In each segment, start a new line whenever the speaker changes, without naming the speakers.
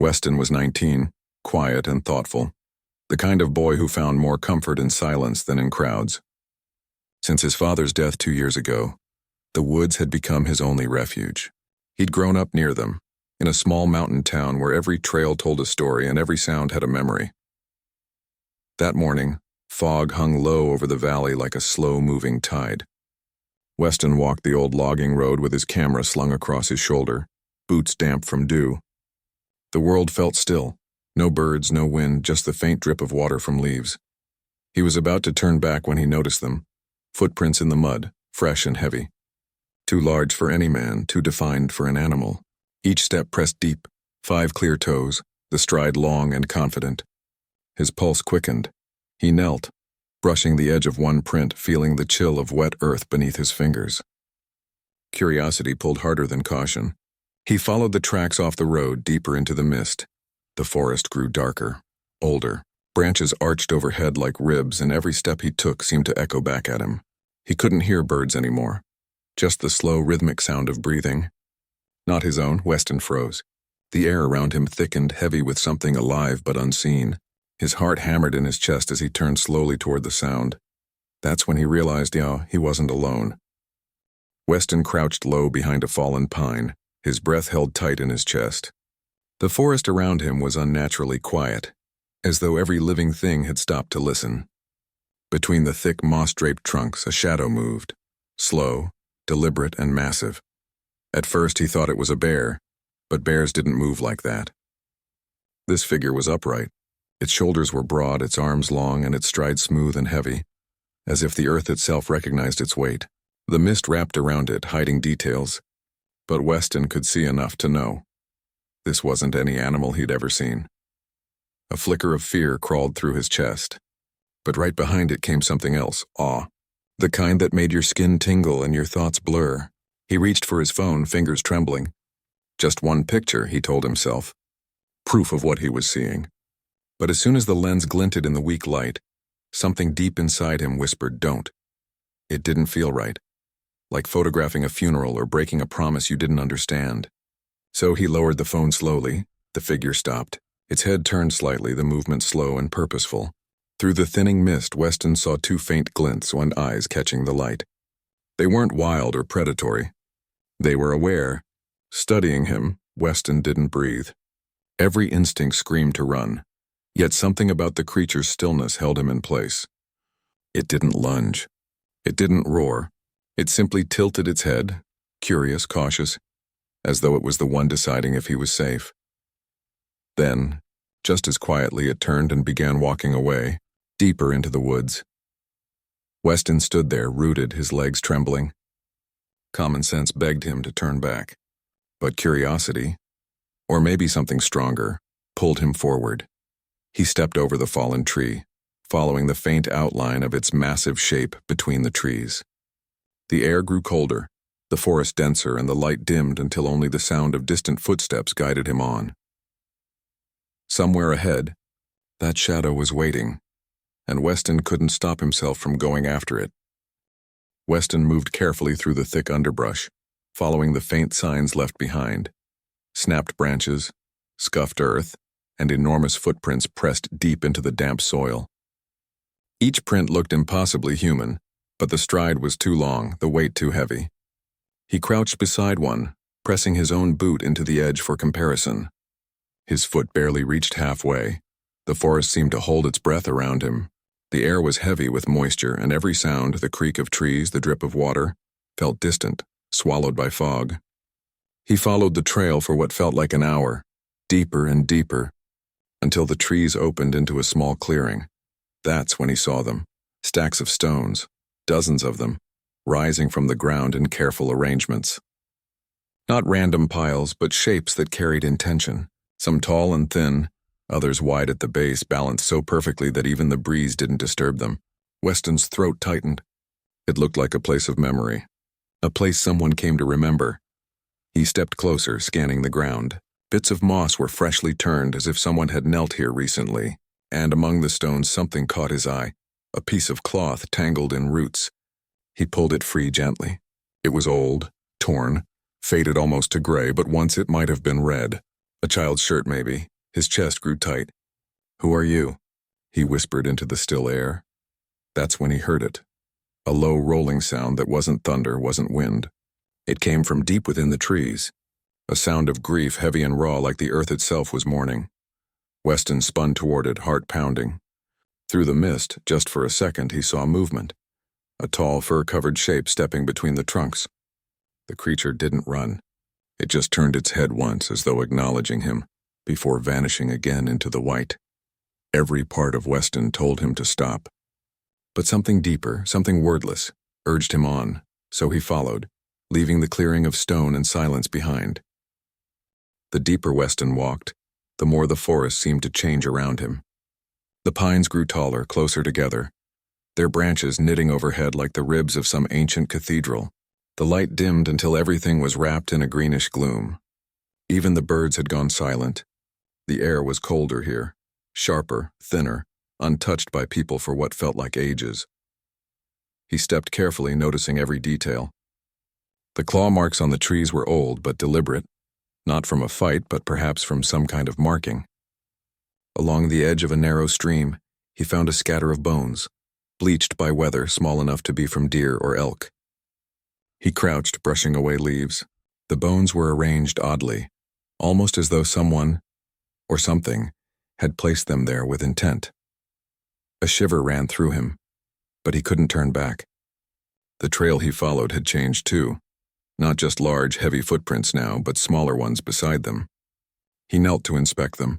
Weston was 19, quiet and thoughtful, the kind of boy who found more comfort in silence than in crowds. Since his father's death 2 years ago, the woods had become his only refuge. He'd grown up near them, in a small mountain town where every trail told a story and every sound had a memory. That morning, fog hung low over the valley like a slow-moving tide. Weston walked the old logging road with his camera slung across his shoulder, boots damp from dew. The world felt still. No birds, no wind, just the faint drip of water from leaves. He was about to turn back when he noticed them. Footprints in the mud, fresh and heavy. Too large for any man, too defined for an animal. Each step pressed deep, 5 clear toes, the stride long and confident. His pulse quickened. He knelt, brushing the edge of one print, feeling the chill of wet earth beneath his fingers. Curiosity pulled harder than caution. He followed the tracks off the road deeper into the mist. The forest grew darker, older. Branches arched overhead like ribs, and every step he took seemed to echo back at him. He couldn't hear birds anymore, just the slow, rhythmic sound of breathing. Not his own. Weston froze. The air around him thickened, heavy with something alive but unseen. His heart hammered in his chest as he turned slowly toward the sound. That's when he realized, he wasn't alone. Weston crouched low behind a fallen pine, his breath held tight in his chest. The forest around him was unnaturally quiet, as though every living thing had stopped to listen. Between the thick moss-draped trunks, a shadow moved, slow, deliberate, and massive. At first he thought it was a bear, but bears didn't move like that. This figure was upright. Its shoulders were broad, its arms long, and its stride smooth and heavy, as if the earth itself recognized its weight. The mist wrapped around it, hiding details, but Weston could see enough to know. This wasn't any animal he'd ever seen. A flicker of fear crawled through his chest, but right behind it came something else, awe. The kind that made your skin tingle and your thoughts blur. He reached for his phone, fingers trembling. Just one picture, he told himself. Proof of what he was seeing. But as soon as the lens glinted in the weak light, something deep inside him whispered, don't. It didn't feel right. Like photographing a funeral or breaking a promise you didn't understand. So he lowered the phone slowly. The figure stopped. Its head turned slightly, the movement slow and purposeful. Through the thinning mist, Weston saw 2 faint glints, one eyes catching the light. They weren't wild or predatory. They were aware. Studying him, Weston didn't breathe. Every instinct screamed to run. Yet something about the creature's stillness held him in place. It didn't lunge. It didn't roar. It simply tilted its head, curious, cautious, as though it was the one deciding if he was safe. Then, just as quietly, it turned and began walking away, deeper into the woods. Weston stood there, rooted, his legs trembling. Common sense begged him to turn back, but curiosity, or maybe something stronger, pulled him forward. He stepped over the fallen tree, following the faint outline of its massive shape between the trees. The air grew colder, the forest denser, and the light dimmed until only the sound of distant footsteps guided him on. Somewhere ahead, that shadow was waiting, and Weston couldn't stop himself from going after it. Weston moved carefully through the thick underbrush, following the faint signs left behind. Snapped branches, scuffed earth, and enormous footprints pressed deep into the damp soil. Each print looked impossibly human, but the stride was too long, the weight too heavy. He crouched beside one, pressing his own boot into the edge for comparison. His foot barely reached halfway. The forest seemed to hold its breath around him. The air was heavy with moisture, and every sound, the creak of trees, the drip of water, felt distant, swallowed by fog. He followed the trail for what felt like an hour, deeper and deeper, until the trees opened into a small clearing. That's when he saw them, stacks of stones, dozens of them, rising from the ground in careful arrangements. Not random piles, but shapes that carried intention, some tall and thin, others wide at the base, balanced so perfectly that even the breeze didn't disturb them. Weston's throat tightened. It looked like a place of memory, a place someone came to remember. He stepped closer, scanning the ground. Bits of moss were freshly turned, as if someone had knelt here recently, and among the stones something caught his eye, a piece of cloth tangled in roots. He pulled it free gently. It was old, torn, faded almost to gray, but once it might have been red. A child's shirt maybe, His chest grew tight. "Who are you?" he whispered into the still air. That's when he heard it. A low rolling sound that wasn't thunder, wasn't wind. It came from deep within the trees. A sound of grief, heavy and raw, like the earth itself was mourning. Weston spun toward it, heart pounding. Through the mist, just for a second, he saw movement. A tall, fur-covered shape stepping between the trunks. The creature didn't run. It just turned its head once, as though acknowledging him, before vanishing again into the white. Every part of Weston told him to stop. But something deeper, something wordless, urged him on, so he followed, leaving the clearing of stone and silence behind. The deeper Weston walked, the more the forest seemed to change around him. The pines grew taller, closer together, their branches knitting overhead like the ribs of some ancient cathedral. The light dimmed until everything was wrapped in a greenish gloom. Even the birds had gone silent. The air was colder here, sharper, thinner, untouched by people for what felt like ages. He stepped carefully, noticing every detail. The claw marks on the trees were old but deliberate, not from a fight but perhaps from some kind of marking. Along the edge of a narrow stream, he found a scatter of bones, bleached by weather, small enough to be from deer or elk. He crouched, brushing away leaves. The bones were arranged oddly, almost as though someone, or something, had placed them there with intent. A shiver ran through him, but he couldn't turn back. The trail he followed had changed too, not just large, heavy footprints now, but smaller ones beside them. He knelt to inspect them.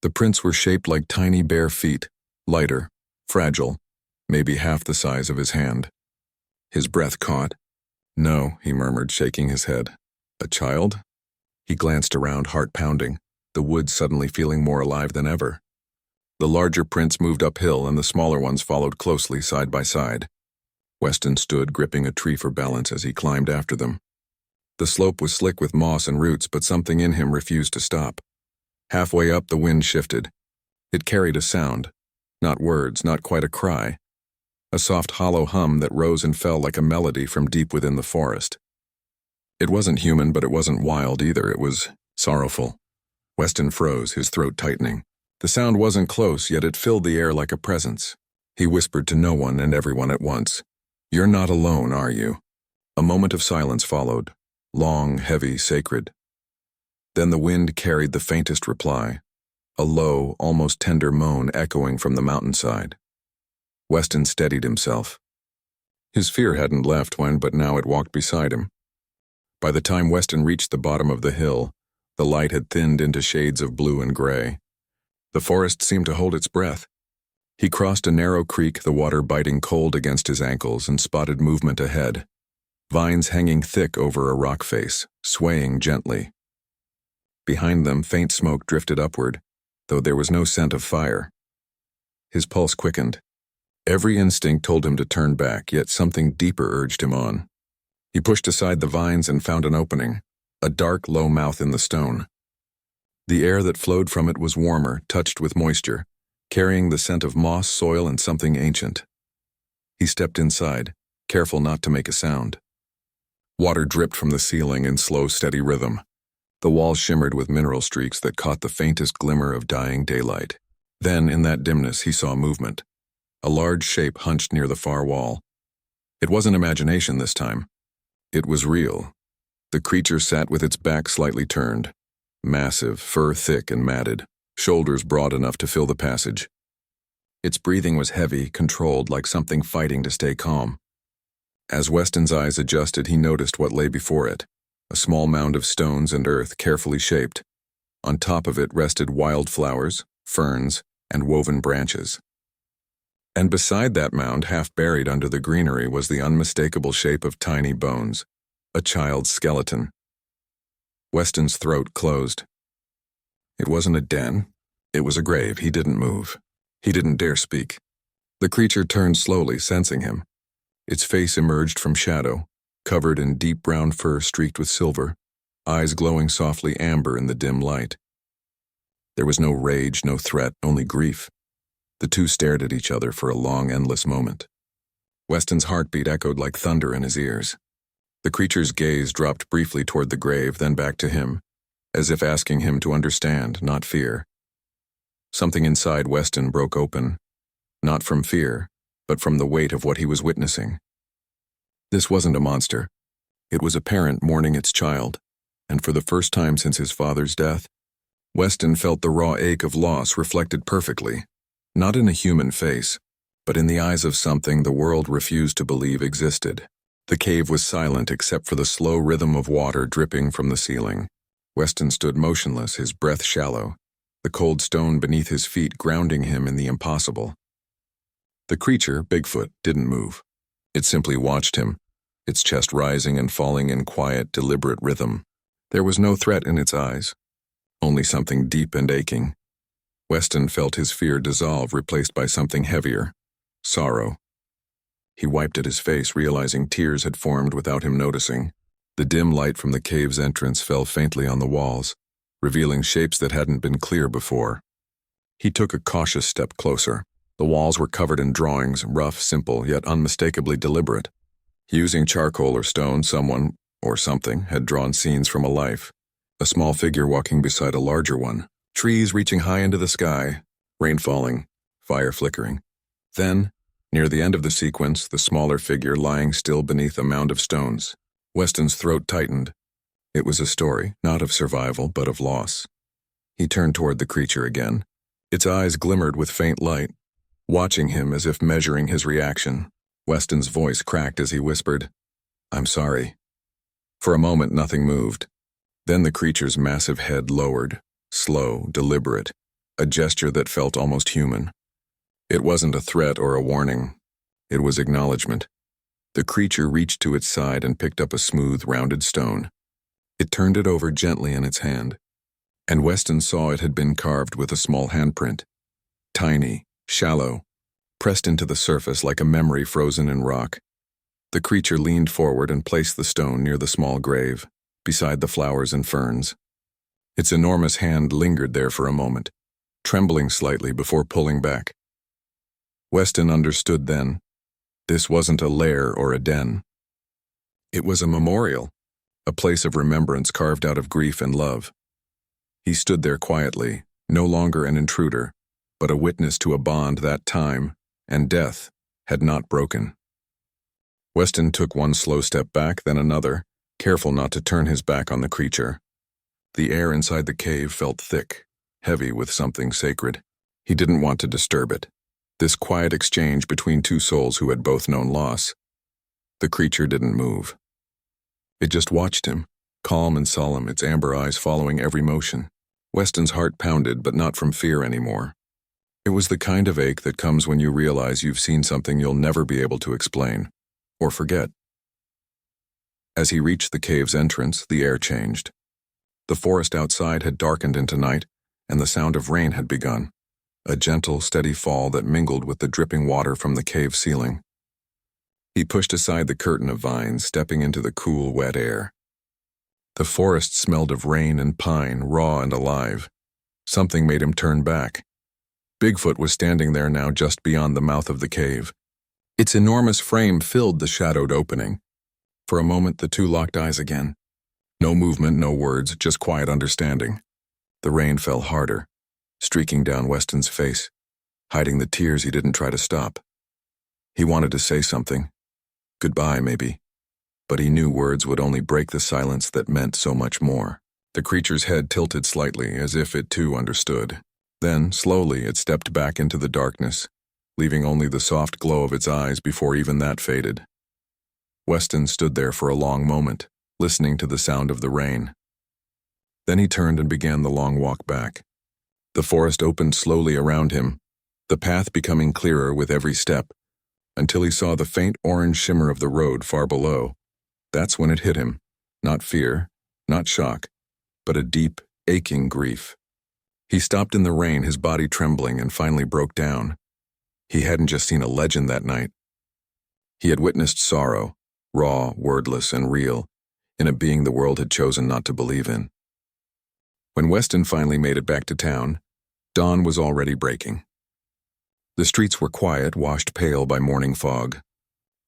The prints were shaped like tiny bare feet, lighter, fragile, maybe half the size of his hand. His breath caught. "No," he murmured, shaking his head. "A child?" He glanced around, heart pounding, the woods suddenly feeling more alive than ever. The larger prints moved uphill and the smaller ones followed closely, side by side. Weston stood, gripping a tree for balance as he climbed after them. The slope was slick with moss and roots, but something in him refused to stop. Halfway up, the wind shifted. It carried a sound. Not words, not quite a cry. A soft, hollow hum that rose and fell like a melody from deep within the forest. It wasn't human, but it wasn't wild either. It was sorrowful. Weston froze, his throat tightening. The sound wasn't close, yet it filled the air like a presence. He whispered to no one and everyone at once. "You're not alone, are you?" A moment of silence followed, long, heavy, sacred. Then the wind carried the faintest reply, a low, almost tender moan echoing from the mountainside. Weston steadied himself. His fear hadn't left when, but now it walked beside him. By the time Weston reached the bottom of the hill, the light had thinned into shades of blue and gray. The forest seemed to hold its breath. He crossed a narrow creek, the water biting cold against his ankles, and spotted movement ahead. Vines hanging thick over a rock face, swaying gently. Behind them, faint smoke drifted upward, though there was no scent of fire. His pulse quickened. Every instinct told him to turn back, yet something deeper urged him on. He pushed aside the vines and found an opening, a dark, low mouth in the stone. The air that flowed from it was warmer, touched with moisture, carrying the scent of moss, soil, and something ancient. He stepped inside, careful not to make a sound. Water dripped from the ceiling in slow, steady rhythm. The walls shimmered with mineral streaks that caught the faintest glimmer of dying daylight. Then, in that dimness, he saw movement. A large shape hunched near the far wall. It wasn't imagination this time. It was real. The creature sat with its back slightly turned. Massive, fur thick and matted, shoulders broad enough to fill the passage. Its breathing was heavy, controlled, like something fighting to stay calm. As Weston's eyes adjusted, he noticed what lay before it, a small mound of stones and earth carefully shaped. On top of it rested wildflowers, ferns, and woven branches. And beside that mound, half buried under the greenery, was the unmistakable shape of tiny bones, a child's skeleton. Weston's throat closed. It wasn't a den. It was a grave. He didn't move. He didn't dare speak. The creature turned slowly, sensing him. Its face emerged from shadow, covered in deep brown fur streaked with silver, eyes glowing softly amber in the dim light. There was no rage, no threat, only grief. The two stared at each other for a long, endless moment. Weston's heartbeat echoed like thunder in his ears. The creature's gaze dropped briefly toward the grave, then back to him, as if asking him to understand, not fear. Something inside Weston broke open, not from fear, but from the weight of what he was witnessing. This wasn't a monster. It was a parent mourning its child, and for the first time since his father's death, Weston felt the raw ache of loss reflected perfectly, not in a human face, but in the eyes of something the world refused to believe existed. The cave was silent except for the slow rhythm of water dripping from the ceiling. Weston stood motionless, his breath shallow, the cold stone beneath his feet grounding him in the impossible. The creature, Bigfoot, didn't move. It simply watched him, its chest rising and falling in quiet, deliberate rhythm. There was no threat in its eyes, only something deep and aching. Weston felt his fear dissolve, replaced by something heavier, sorrow. He wiped at his face, realizing tears had formed without him noticing. The dim light from the cave's entrance fell faintly on the walls, revealing shapes that hadn't been clear before. He took a cautious step closer. The walls were covered in drawings, rough, simple, yet unmistakably deliberate. Using charcoal or stone, someone, or something, had drawn scenes from a life. A small figure walking beside a larger one, trees reaching high into the sky, rain falling, fire flickering. Then, near the end of the sequence, the smaller figure lying still beneath a mound of stones. Weston's throat tightened. It was a story, not of survival, but of loss. He turned toward the creature again. Its eyes glimmered with faint light, watching him as if measuring his reaction. Weston's voice cracked as he whispered, "I'm sorry." For a moment, nothing moved. Then the creature's massive head lowered, slow, deliberate, a gesture that felt almost human. It wasn't a threat or a warning. It was acknowledgement. The creature reached to its side and picked up a smooth, rounded stone. It turned it over gently in its hand, and Weston saw it had been carved with a small handprint. Tiny, shallow, pressed into the surface like a memory frozen in rock. The creature leaned forward and placed the stone near the small grave, beside the flowers and ferns. Its enormous hand lingered there for a moment, trembling slightly before pulling back. Weston understood then. This wasn't a lair or a den. It was a memorial, a place of remembrance carved out of grief and love. He stood there quietly, no longer an intruder, but a witness to a bond that time and death had not broken. Weston took one slow step back, then another, careful not to turn his back on the creature. The air inside the cave felt thick, heavy with something sacred. He didn't want to disturb it. This quiet exchange between two souls who had both known loss. The creature didn't move. It just watched him, calm and solemn, its amber eyes following every motion. Weston's heart pounded, but not from fear anymore. It was the kind of ache that comes when you realize you've seen something you'll never be able to explain, or forget. As he reached the cave's entrance, the air changed. The forest outside had darkened into night, and the sound of rain had begun, a gentle, steady fall that mingled with the dripping water from the cave ceiling. He pushed aside the curtain of vines, stepping into the cool, wet air. The forest smelled of rain and pine, raw and alive. Something made him turn back. Bigfoot was standing there now just beyond the mouth of the cave. Its enormous frame filled the shadowed opening. For a moment, the two locked eyes again. No movement, no words, just quiet understanding. The rain fell harder, streaking down Weston's face, hiding the tears he didn't try to stop. He wanted to say something. Goodbye, maybe. But he knew words would only break the silence that meant so much more. The creature's head tilted slightly, as if it too understood. Then, slowly, it stepped back into the darkness, leaving only the soft glow of its eyes before even that faded. Weston stood there for a long moment, listening to the sound of the rain. Then he turned and began the long walk back. The forest opened slowly around him, the path becoming clearer with every step, until he saw the faint orange shimmer of the road far below. That's when it hit him. Not fear, not shock, but a deep, aching grief. He stopped in the rain, his body trembling, and finally broke down. He hadn't just seen a legend that night. He had witnessed sorrow, raw, wordless, and real, in a being the world had chosen not to believe in. When Weston finally made it back to town, dawn was already breaking. The streets were quiet, washed pale by morning fog.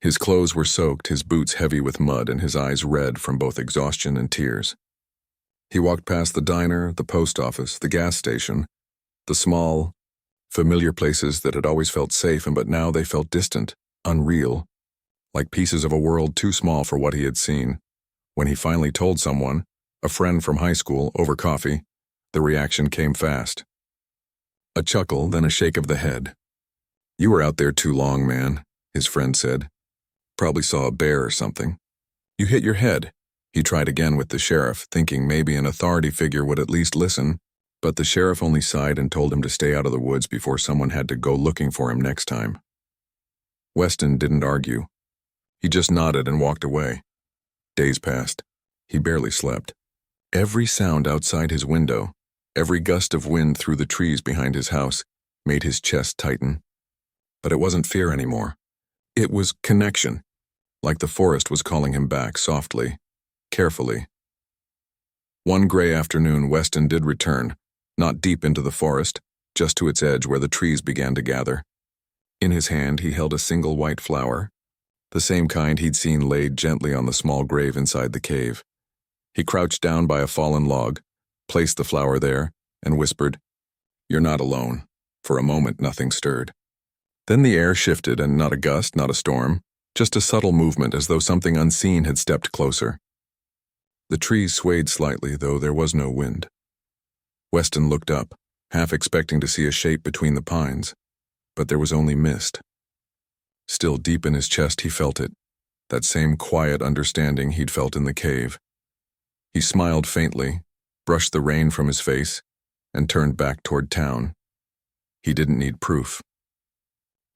His clothes were soaked, his boots heavy with mud, and his eyes red from both exhaustion and tears. He walked past the diner, the post office, the gas station, The small, familiar places that had always felt safe, but now they felt distant, unreal, like pieces of a world too small for what he had seen. When he finally told someone, a friend from high school, over coffee, the reaction came fast. A chuckle, then a shake of the head. "You were out there too long, man," his friend said. "Probably saw a bear or something. You hit your head." He tried again with the sheriff, thinking maybe an authority figure would at least listen, but the sheriff only sighed and told him to stay out of the woods before someone had to go looking for him next time. Weston didn't argue. He just nodded and walked away. Days passed. He barely slept. Every sound outside his window, every gust of wind through the trees behind his house, made his chest tighten. But it wasn't fear anymore. It was connection, like the forest was calling him back softly, carefully. One gray afternoon, Weston did return, not deep into the forest, just to its edge where the trees began to gather. In his hand, he held a single white flower, the same kind he'd seen laid gently on the small grave inside the cave. He crouched down by a fallen log, placed the flower there, and whispered, "You're not alone." For a moment, nothing stirred. Then the air shifted, and not a gust, not a storm, just a subtle movement as though something unseen had stepped closer. The trees swayed slightly, though there was no wind. Weston looked up, half expecting to see a shape between the pines, but there was only mist. Still deep in his chest he felt it, that same quiet understanding he'd felt in the cave. He smiled faintly, brushed the rain from his face, and turned back toward town. He didn't need proof.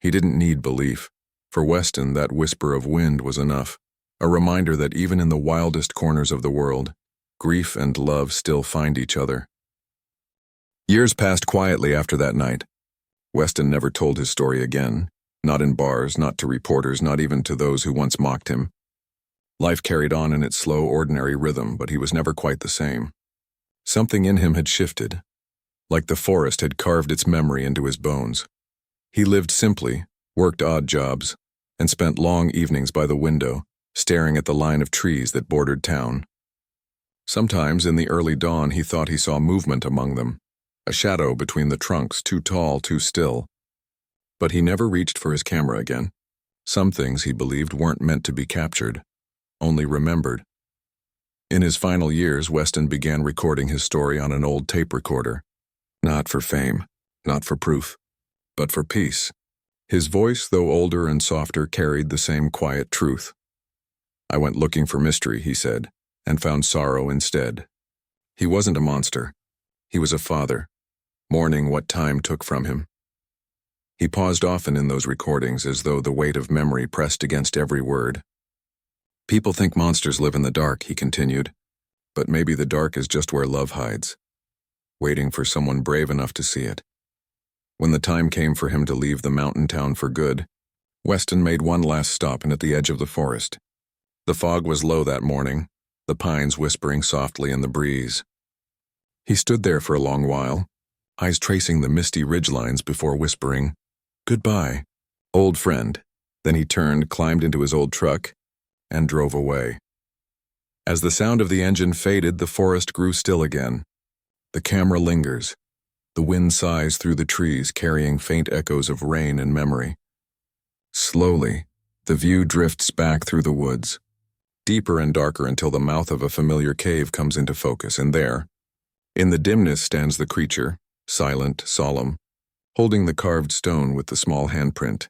He didn't need belief. For Weston, that whisper of wind was enough, a reminder that even in the wildest corners of the world, grief and love still find each other. Years passed quietly after that night. Weston never told his story again, not in bars, not to reporters, not even to those who once mocked him. Life carried on in its slow, ordinary rhythm, but he was never quite the same. Something in him had shifted, like the forest had carved its memory into his bones. He lived simply, worked odd jobs, and spent long evenings by the window, staring at the line of trees that bordered town. Sometimes in the early dawn he thought he saw movement among them, a shadow between the trunks, too tall, too still. But he never reached for his camera again. Some things, he believed, weren't meant to be captured, only remembered. In his final years, Weston began recording his story on an old tape recorder. Not for fame, not for proof, but for peace. His voice, though older and softer, carried the same quiet truth. "I went looking for mystery," he said, "and found sorrow instead." He wasn't a monster. He was a father, mourning what time took from him. He paused often in those recordings as though the weight of memory pressed against every word. "People think monsters live in the dark," he continued, "but maybe the dark is just where love hides, waiting for someone brave enough to see it." When the time came for him to leave the mountain town for good, Weston made one last stop in at the edge of the forest. The fog was low that morning, the pines whispering softly in the breeze. He stood there for a long while, eyes tracing the misty ridgelines before whispering, "Goodbye, old friend." Then he turned, climbed into his old truck, and drove away. As the sound of the engine faded, the forest grew still again. The camera lingers. The wind sighs through the trees, carrying faint echoes of rain and memory. Slowly, the view drifts back through the woods, deeper and darker until the mouth of a familiar cave comes into focus, and there, in the dimness, stands the creature, silent, solemn, holding the carved stone with the small handprint.